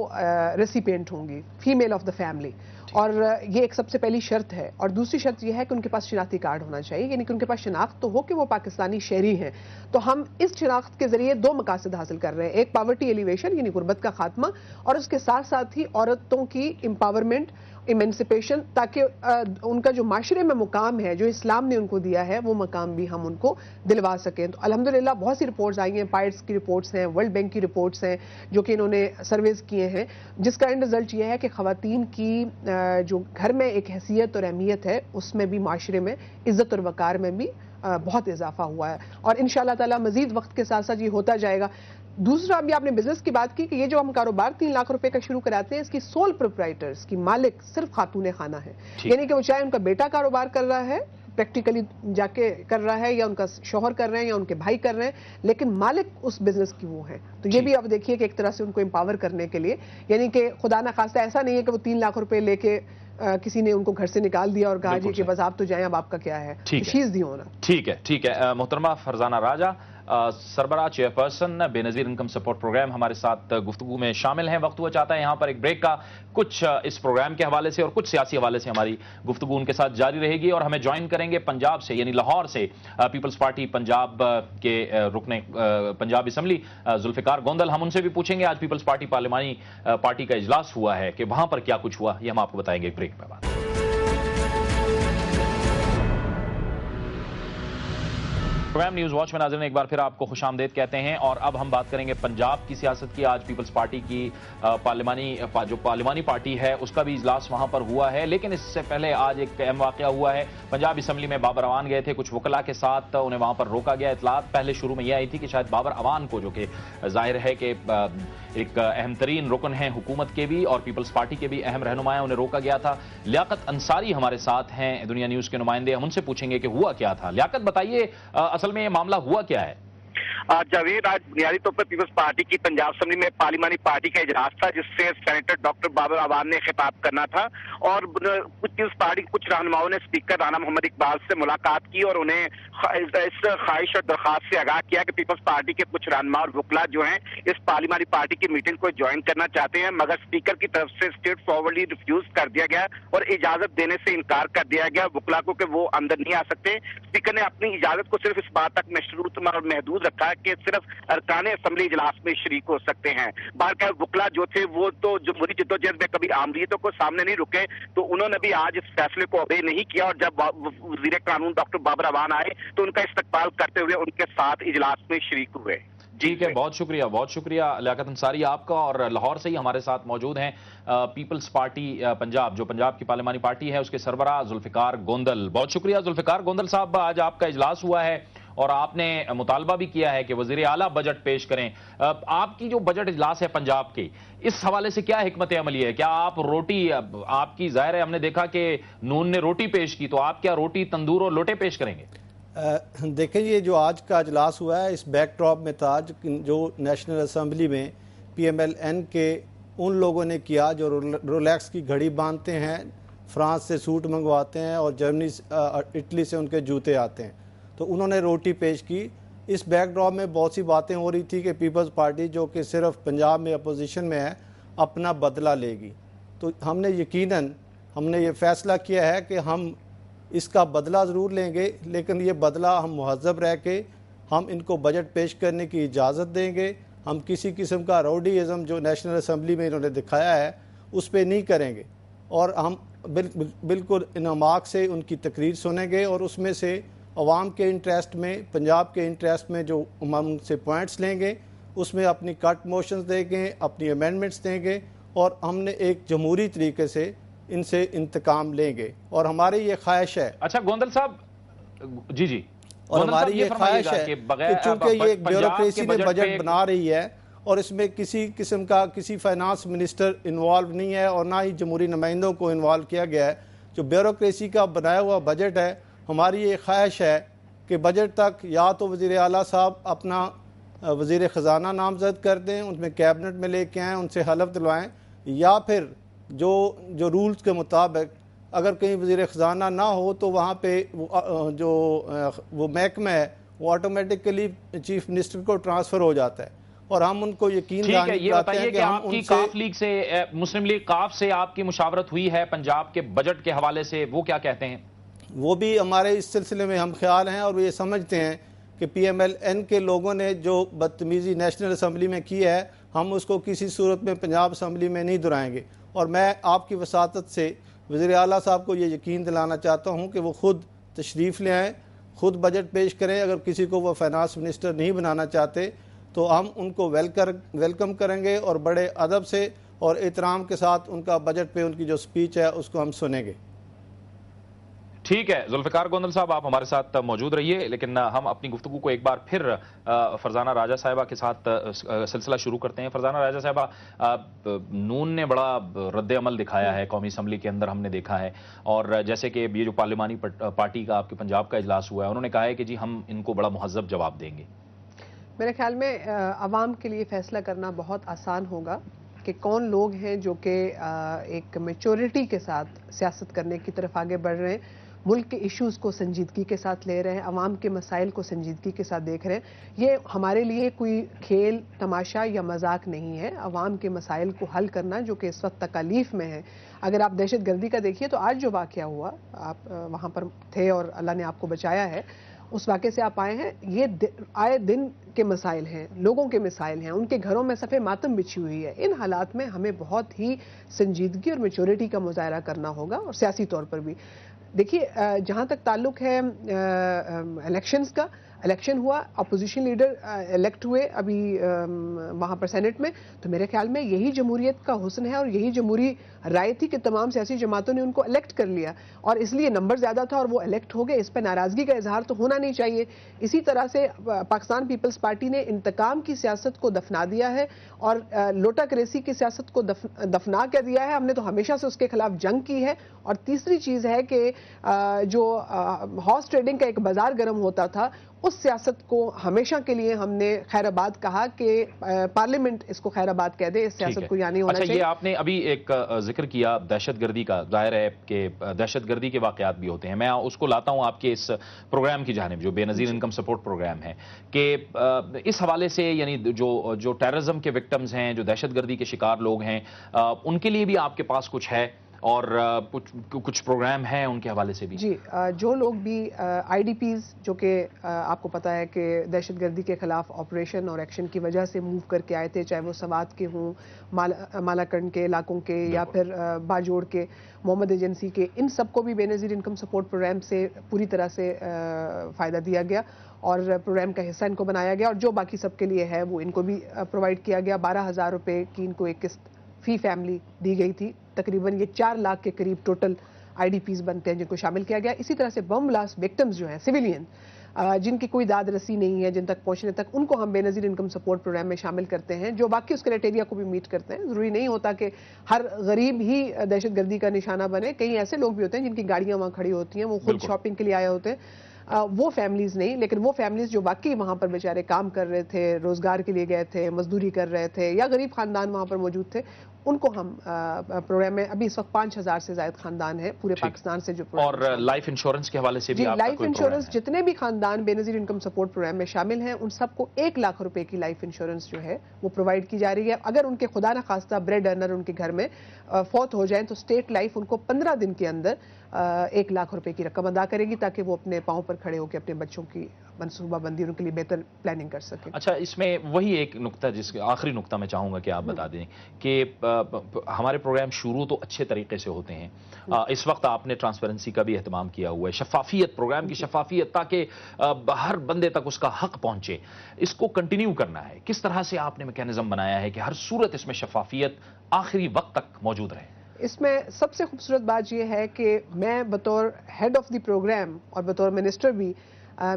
रेसिपिएंट होंगी, फीमेल ऑफ द फैमिली, और ये एक सबसे पहली शर्त है। और दूसरी शर्त यह है कि उनके पास शनाख्ती कार्ड होना चाहिए, यानी कि उनके पास शनाख्त तो हो कि वो पाकिस्तानी शहरी हैं। तो हम इस शनाख्त के जरिए दो मकासद हासिल कर रहे हैं, एक पावर्टी एलिवेशन यानी गुर्बत का खात्मा, और उसके साथ साथ ही औरतों की एम्पावरमेंट, इमेंसिपेशन, ताकि उनका जो माशरे में मुकाम है जो इस्लाम ने उनको दिया है वो मकाम भी हम उनको दिलवा सकें। तो अल्हम्दुलिल्लाह बहुत सी रिपोर्ट्स आई हैं, पायर्स की रिपोर्ट्स हैं, वर्ल्ड बैंक की रिपोर्ट्स हैं जो कि इन्होंने सर्वेज किए हैं, जिसका एंड रिजल्ट ये है कि खवातीन की जो घर में एक हैसियत और अहमियत है उसमें भी, माशरे में इज्जत और वकार में भी बहुत इजाफा हुआ है, और इंशाअल्लाह ताला मजीद वक्त के साथ साथ ये होता जाएगा। दूसरा, अभी आपने बिजनेस की बात की कि ये जो हम कारोबार 3 लाख रुपए का शुरू कराते हैं, इसकी सोल प्रोप्राइटर्स की मालिक सिर्फ खातून खाना है, यानी कि वो चाहे उनका बेटा कारोबार कर रहा है, प्रैक्टिकली जाके कर रहा है, या उनका शौहर कर रहे हैं या उनके भाई कर रहे हैं, लेकिन मालिक उस बिजनेस की वो है। तो ये भी आप देखिए कि एक तरह से उनको एम्पावर करने के लिए, यानी कि खुदा ना खास्ता ऐसा नहीं है कि वो 3 लाख रुपए लेके किसी ने उनको घर से निकाल दिया और कहा जी कि बस आप तो जाएं, अब आपका क्या है, शीज दी होना। ठीक है, ठीक है। मोहतरमा फरजाना राजा, सरबराह chairperson Benazir income support programme, हमारे साथ गुफ्तगू में शामिल हैं। वक्त हुआ चाहता है यहाँ पर एक ब्रेक का, कुछ इस प्रोग्राम के हवाले से और कुछ सियासी हवाले से हमारी गुफ्तगू उनके साथ जारी रहेगी, और हमें ज्वाइन करेंगे पंजाब से, यानी लाहौर से, पीपल्स पार्टी पंजाब के रुकने पंजाब असम्बली जुल्फिकार गोंदल। हम उनसे भी पूछेंगे आज पीपल्स पार्टी पार्लिमानी पार्टी का इजलास हुआ है कि वहां पर क्या कुछ हुआ, ये हम आपको बताएंगे एक ब्रेक में बाद। प्रोग्राम न्यूज वॉच में नाज़रीन एक बार फिर आपको खुशामदीद कहते हैं, और अब हम बात करेंगे पंजाब की सियासत की। आज पीपल्स पार्टी की पार्लिमानी पार्टी है उसका भी इजलास वहां पर हुआ है, लेकिन इससे पहले आज एक अहम वाकया हुआ है। पंजाब असम्बली में बाबर अवान गए थे कुछ वकला के साथ, उन्हें वहां पर रोका गया। इतलात पहले शुरू में यह आई थी कि शायद बाबर अवान को, जो कि जाहिर है कि एक अहम तरीन रुकन है हुकूमत के भी और पीपल्स पार्टी के भी अहम रहनुमा हैं, उन्हें रोका गया था। लियाकत अंसारी हमारे साथ हैं, दुनिया न्यूज के नुमाइंदे, हम उनसे पूछेंगे कि हुआ क्या था। लियाकत, बताइए असल में ये मामला हुआ क्या है? जावेद, आज बुनियादी तौर पर पीपल्स पार्टी की पंजाब असेंबली में पार्लिमानी पार्टी का इजलास था जिससे सेनेटर डॉक्टर बाबर अवान ने खिताब करना था, और कुछ पीपल्स पार्टी के कुछ रहनुमाओं ने स्पीकर राना मोहम्मद इकबाल से मुलाकात की और उन्हें इस ख्वाहिश और दरख्वास्त से आगाह किया कि पीपल्स पार्टी के कुछ रहनुमा और वकला जो हैं इस पार्लिमानी पार्टी की मीटिंग को ज्वाइन करना चाहते हैं, मगर स्पीकर की तरफ से स्ट्रेट फॉरवर्डली रिफ्यूज कर दिया गया और इजाजत देने से इनकार कर दिया गया वकला को कि वो अंदर नहीं आ सकते। स्पीकर ने अपनी इजाजत को सिर्फ इस बात तक मशरूत और महदूद रखा कि सिर्फ अरकान असम्बली इजलास में शरीक हो सकते हैं। बार वकला जो थे वो तो जमहूरी जद्दोजहद में कभी आमरीतों को सामने नहीं रुके, तो उन्होंने भी आज इस फैसले को ओबे नहीं किया, और जब वजीर कानून डॉक्टर बाबर अवान आए तो उनका इस्तकबाल करते हुए उनके साथ इजलास में शरीक हुए। ठीक है, बहुत शुक्रिया लियाकत अंसारी आपका। और लाहौर से ही हमारे साथ मौजूद हैं पीपल्स पार्टी पंजाब, जो पंजाब की पार्लिमानी पार्टी है, उसके सरबराह जुल्फिकार गोंदल। बहुत शुक्रिया जुल्फिकार गोंदल साहब, आज आपका इजलास हुआ है और आपने मुतालबा भी किया है कि वज़ीर आला बजट पेश करें। आपकी जो बजट इजलास है पंजाब के, इस हवाले से क्या हिकमत अमली है? क्या आप रोटी, आपकी जाहिर है हमने देखा कि नून ने रोटी पेश की, तो आप क्या रोटी, तंदूर और लोटे पेश करेंगे? देखें, ये जो आज का इजलास हुआ है, इस बैकड्रॉप में था जो नेशनल असम्बली में PMLN के उन लोगों ने किया जो रोलेक्स की घड़ी बांधते हैं, फ्रांस से सूट मंगवाते हैं और जर्मनी, इटली से उनके जूते आते हैं, तो उन्होंने रोटी पेश की। इस बैकड्रॉप में बहुत सी बातें हो रही थी कि पीपल्स पार्टी जो कि सिर्फ पंजाब में अपोजिशन में है अपना बदला लेगी। तो हमने ये फैसला किया है कि हम इसका बदला ज़रूर लेंगे, लेकिन ये बदला हम मुहज़्ज़ब रह के हम इनको बजट पेश करने की इजाज़त देंगे। हम किसी किस्म का राउडीज़म जो नेशनल असम्बली में इन्होंने दिखाया है उस पर नहीं करेंगे, और हम बिल्कुल इनमाक से उनकी तकरीर सुनेंगे और उसमें से अवाम के इंटरेस्ट में, पंजाब के इंटरेस्ट में जो हम उनसे पॉइंट्स लेंगे उसमें अपनी कट मोशंस देंगे, अपनी अमेंडमेंट्स देंगे, और हमने एक जमहूरी तरीके से इनसे इंतकाम लेंगे। और हमारी ये ख्वाहिश है। अच्छा गोंदल साहब, जी और हमारी ये ख्वाहिश है कि चूंकि ये एक ब्यूरोक्रेसी ने बजट बना रही है और इसमें किसी किस्म का किसी फाइनेंस मिनिस्टर इन्वॉल्व नहीं है और ना ही जमहूरी नुमाइंदों को इन्वॉल्व किया गया है, जो ब्यूरोक्रेसी का बनाया हुआ बजट है, हमारी ये ख्वाहिश है कि बजट तक या तो वज़ीर आला साहब अपना वज़ीर ख़जाना नामज़द कर दें, उनमें कैबिनेट में लेके आएँ, उनसे हलफ दिलवाएँ, या फिर जो रूल्स के मुताबिक अगर कहीं वज़ीर ख़जाना ना हो तो वहाँ पे वो महकमा है वो ऑटोमेटिकली चीफ मिनिस्टर को ट्रांसफ़र हो जाता है, और हम उनको यकीन दिलाते हैं कि हम आपकी काफ लीग से, मुस्लिम लीग काफ से आपकी मुशावरत हुई है पंजाब के बजट के हवाले से, वो क्या कहते हैं? वो भी हमारे इस सिलसिले में हम ख्याल हैं, और वो ये समझते हैं कि PMLN के लोगों ने जो बदतमीज़ी नेशनल असम्बली में की है हम उसको किसी सूरत में पंजाब असम्बली में नहीं दोहराएंगे। और मैं आपकी वसातत से वज़ीर आला साहब को ये यकीन दिलाना चाहता हूँ कि वो ख़ुद तशरीफ़ ले आएँ, ख़ुद बजट पेश करें। अगर किसी को वो फाइनेंस मिनिस्टर नहीं बनाना चाहते तो हम उनको वेलकम करेंगे और बड़े अदब से और एहतराम के साथ उनका बजट पे उनकी जो स्पीच है उसको हम सुनेंगे। ठीक है जुल्फिकार गोंदल साहब, आप हमारे साथ मौजूद रहिए, लेकिन हम अपनी गुफ्तगू को एक बार फिर फरजाना राजा साहिबा के साथ सिलसिला शुरू करते हैं। फरजाना राजा साहिबा, नून ने बड़ा रद्द अमल दिखाया है कौमी असम्बली के अंदर, हमने देखा है, और जैसे कि ये जो पार्लिमानी पार्टी का आपके पंजाब का इजलास हुआ है, उन्होंने कहा है कि जी हम इनको बड़ा मुहज़्ज़ब जवाब देंगे। मेरे ख्याल में आवाम के लिए फैसला करना बहुत आसान होगा कि कौन लोग हैं जो कि एक मैच्योरिटी के साथ सियासत करने की तरफ आगे बढ़ रहे हैं, मुल्क के इश्यूज़ को संजीदगी के साथ ले रहे हैं, अवाम के मसाइल को संजीदगी के साथ देख रहे हैं। ये हमारे लिए कोई खेल तमाशा या मजाक नहीं है। अवाम के मसाइल को हल करना जो कि इस वक्त तकालीफ में है। अगर आप दहशत गर्दी का देखिए तो आज जो वाक़या हुआ, आप वहाँ पर थे और अल्लाह ने आपको बचाया है, उस वाक़े से आप आए हैं। ये आए दिन के मसाइल हैं, लोगों के मसाइल हैं, उनके घरों में सफ़े मातम बिछी हुई है। इन हालात में हमें बहुत ही संजीदगी और मैच्योरिटी का मुजाहरा करना होगा, और सियासी तौर पर भी। देखिए, जहाँ तक ताल्लुक है इलेक्शंस का, इलेक्शन हुआ, अपोजिशन लीडर इलेक्ट हुए अभी वहाँ पर सेनेट में, तो मेरे ख्याल में यही जमहूरियत का हुस्न है और यही जमहूरी राय थी कि तमाम सियासी जमातों ने उनको इलेक्ट कर लिया, और इसलिए नंबर ज़्यादा था और वो इलेक्ट हो गए। इस पर नाराज़गी का इजहार तो होना नहीं चाहिए। इसी तरह से पाकिस्तान पीपल्स पार्टी ने इंतकाम की सियासत को दफना दिया है और लोटा करेसी की सियासत को दफना कर दिया है। हमने तो हमेशा से उसके खिलाफ जंग की है। और तीसरी चीज़ है कि जो हॉर्स ट्रेडिंग का एक बाजार गर्म होता था, उस सियासत को हमेशा के लिए हमने खैराबाद कहा कि पार्लियामेंट इसको खैराबाद कह दे, इस सियासत को यानी होना चाहिए। ये आपने अभी एक जिक्र किया दहशतगर्दी का, जाहिर है कि दहशतगर्दी के वाकयात भी होते हैं। मैं उसको लाता हूं आपके इस प्रोग्राम की जानिब, जो बेनज़ीर इनकम सपोर्ट प्रोग्राम है, कि इस हवाले से यानी जो टेररिज्म के विक्टिम्स हैं, जो दहशतगर्दी के शिकार लोग हैं, उनके लिए भी आपके पास कुछ है, اور کچھ پروگرام ہیں ان کے حوالے سے بھی؟ جی، جو لوگ بھی آئی ڈی پیز جو کہ آپ کو پتا ہے کہ دہشت گردی کے خلاف آپریشن اور ایکشن کی وجہ سے موو کر کے آئے تھے، چاہے وہ سوات کے ہوں، مالاکنڈ کے علاقوں کے، یا پھر باجوڑ کے، محمد ایجنسی کے، ان سب کو بھی بے نظیر انکم سپورٹ پروگرام سے پوری طرح سے فائدہ دیا گیا اور پروگرام کا حصہ ان کو بنایا گیا، اور جو باقی سب کے لیے ہے وہ ان کو بھی پرووائڈ کیا گیا۔ 12,000 روپے کی ان کو ایک قسط فی فیملی دی گئی تھی۔ تقریباً یہ 4 لاکھ کے قریب ٹوٹل آئی ڈی پیز بنتے ہیں جن کو شامل کیا گیا۔ اسی طرح سے بم بلاسٹ وکٹمز جو ہیں سویلین، جن کی کوئی داد رسی نہیں ہے جن تک پہنچنے تک، ان کو ہم بے نظیر انکم سپورٹ پروگرام میں شامل کرتے ہیں، جو باقی اس کرائٹیریا کو بھی میٹ کرتے ہیں۔ ضروری نہیں ہوتا کہ ہر غریب ہی دہشت گردی کا نشانہ بنے، کئی ایسے لوگ بھی ہوتے ہیں جن کی گاڑیاں وہاں کھڑی ہوتی ہیں، وہ خود شاپنگ کے لیے آئے ہوتے ہیں، وہ فیملیز نہیں، لیکن وہ فیملیز جو باقی وہاں پر بیچارے کام کر رہے تھے، روزگار کے لیے گئے تھے، مزدوری کر رہے تھے، یا غریب خاندان وہاں پر موجود تھے، ان کو ہم پروگرام میں ابھی اس وقت 5,000 سے زائد خاندان ہیں پورے پاکستان سے جو اور لائف انشورنس کے حوالے سے بھی آپ کا لائف انشورنس جتنے بھی خاندان بے نظیر انکم سپورٹ پروگرام میں شامل ہیں ان سب کو 1 لاکھ روپے کی لائف انشورنس جو ہے وہ پرووائڈ کی جا رہی ہے۔ اگر ان کے خدا نخواستہ بریڈ ارنر ان کے گھر میں فوت ہو جائیں تو اسٹیٹ لائف ان کو 15 دن کے اندر 1 لاکھ روپے کی رقم ادا کرے گی تاکہ وہ اپنے پاؤں پر کھڑے ہو کے اپنے بچوں کی منصوبہ بندی ان کے لیے بہتر پلاننگ کر سکیں۔ اچھا، اس میں وہی ایک نقطہ آخری نقطہ میں چاہوں گا کہ آپ بتا دیں کہ ہمارے پروگرام شروع تو اچھے طریقے سے ہوتے ہیں، اس وقت آپ نے ٹرانسپیرنسی کا بھی اہتمام کیا ہوا ہے، شفافیت، پروگرام کی شفافیت، تاکہ ہر بندے تک اس کا حق پہنچے، اس کو کنٹینیو کرنا ہے۔ کس طرح سے آپ نے میکینزم بنایا ہے کہ ہر صورت اس میں شفافیت آخری وقت تک موجود رہے؟ اس میں سب سے خوبصورت بات یہ ہے کہ میں بطور ہیڈ آف دی پروگرام اور بطور منسٹر بھی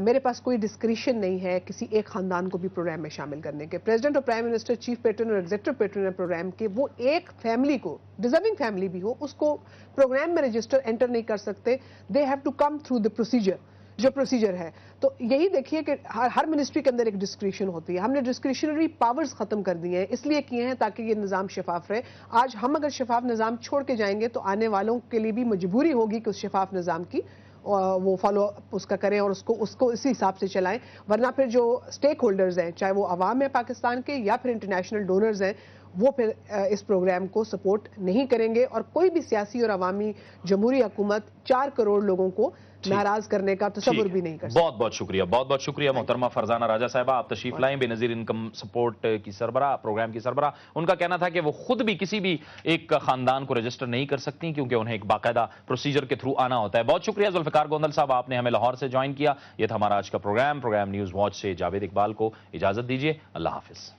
میرے پاس کوئی ڈسکریشن نہیں ہے کسی ایک خاندان کو بھی پروگرام میں شامل کرنے کے۔ پریزیڈنٹ اور پرائم منسٹر چیف پیٹرن اور ایگزیکٹو پیٹرن ہے پروگرام کے، وہ ایک فیملی کو، ڈیزرونگ فیملی بھی ہو، اس کو پروگرام میں رجسٹر انٹر نہیں کر سکتے۔ They have to come through the procedure, جو پروسیجر ہے۔ تو یہی دیکھیے کہ ہر منسٹری کے اندر ایک ڈسکریشن ہوتی ہے، ہم نے ڈسکریشنری پاورز ختم کر دیے ہیں، اس لیے کیے ہیں تاکہ یہ نظام شفاف رہے۔ آج ہم اگر شفاف نظام چھوڑ کے جائیں گے تو آنے والوں کے لیے بھی مجبوری ہوگی کہ اس شفاف نظام کی وہ فالو اس کا کریں اور اس کو اسی حساب سے چلائیں، ورنہ پھر جو سٹیک ہولڈرز ہیں، چاہے وہ عوام ہے پاکستان کے یا پھر انٹرنیشنل ڈونرز ہیں، وہ پھر اس پروگرام کو سپورٹ نہیں کریں گے، اور کوئی بھی سیاسی اور عوامی جمہوری حکومت 4 کروڑ لوگوں کو ناراض کرنے کا تصور بھی نہیں کر سکتی۔ بہت بہت شکریہ، بہت بہت شکریہ محترمہ فرزانہ راجہ صاحبہ، آپ تشریف لائیں، بے نظیر انکم سپورٹ کی سربراہ، پروگرام کی سربراہ۔ ان کا کہنا تھا کہ وہ خود بھی کسی بھی ایک خاندان کو رجسٹر نہیں کر سکتی کیونکہ انہیں ایک باقاعدہ پروسیجر کے تھرو آنا ہوتا ہے۔ بہت شکریہ ذوالفقار گوندل صاحب، آپ نے ہمیں لاہور سے جوائن کیا۔ یہ تھا ہمارا آج کا پروگرام نیوز واچ سے جاوید اقبال کو اجازت دیجیے، اللہ حافظ۔